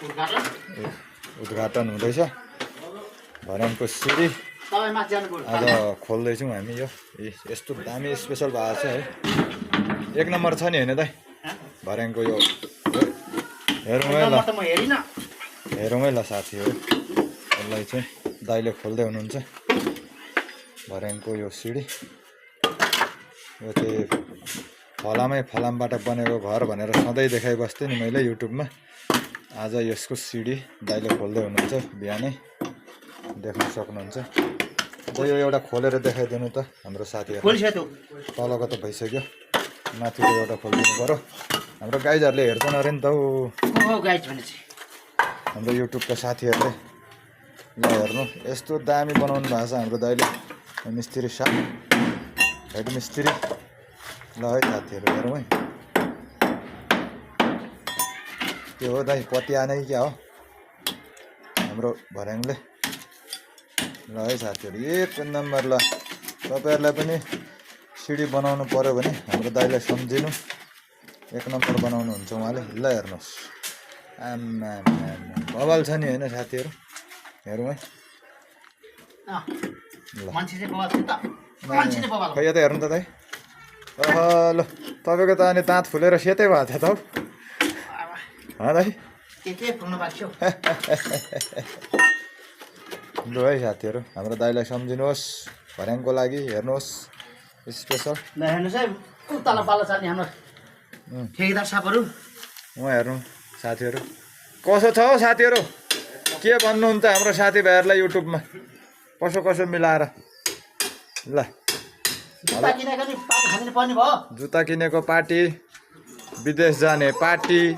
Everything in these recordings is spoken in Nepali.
उद्घाटन हुँदैछ भर्याङको सिडी आज खोल्दैछौँ हामी। यो यस्तो दामी स्पेसल भएको छ है, एक नम्बर छ नि होइन दाइ भर्याङको यो। हेरौँ है ल, हेरौँ है ल साथीहरू, यसलाई चाहिँ दाइले खोल्दै हुनुहुन्छ भर्याङको यो सिडी। यो चाहिँ फलामबाट बनेको घर भनेर सधैँ देखाइबस्थेँ नि मैले युट्युबमा। आज यसको सिडी दाइले खोल्दै हुनुहुन्छ, बिहानै देख्न सक्नुहुन्छ। यो एउटा खोलेर देखाइदिनु त हाम्रो साथीहरू। तलको त भइसक्यो, माथिको एउटा खोलिदिनु पर्यो। हाम्रो गाइजहरूले हेर्छन् अरे नि त हाम्रो युट्युबका साथीहरूले। ल हेर्नु, यस्तो दामी बनाउनु भएको छ हाम्रो दाइले, मिस्त्री साहब, हेड मिस्त्री। ल है साथीहरू हेरौँ है, त्यो हो दाइ पतिया नै क्या हो हाम्रो भर्याङले। ल है साथीहरू एक नम्बर। ल तपाईँहरूलाई पनि सिडी बनाउनु पर्यो भने हाम्रो दाइलाई सम्झिनु, एक नम्बर बनाउनुहुन्छ उहाँले। ल हेर्नुहोस्, आम्मा बवाल छ नि होइन साथीहरू, हेरौँ है। खै यता हेर्नु त दाइ। ल तपाईँको त अनि दाँत फुलेर सेतै भएको थियो त हौ दाइ। लु है साथीहरू, हाम्रो दाइलाई सम्झिनुहोस् भर्याङको लागि। हेर्नुहोस् स्पेसल। ल हेर्नुहोस् है, तल पालो छ नि हाम्रो ठेकेदार साहबहरू। उहाँ हेर्नु साथीहरू कसो छ हौ साथीहरू, के भन्नुहुन्छ हाम्रो साथीभाइहरूलाई युट्युबमा, कसो कसो मिलाएर। ल जुत्ता किनेको पार्टी, विदेश जाने पार्टी,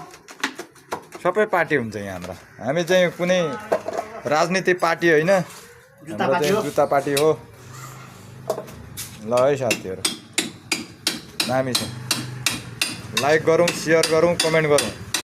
सबै पार्टी हुन्छ यहाँ हाम्रो। हामी चाहिँ कुनै राजनीति पार्टी होइन, हाम्रो चाहिँ जुत्ता पार्टी हो। ल है साथीहरू, दामी छ। लाइक गरौँ, सेयर गरौँ, कमेन्ट गरौँ।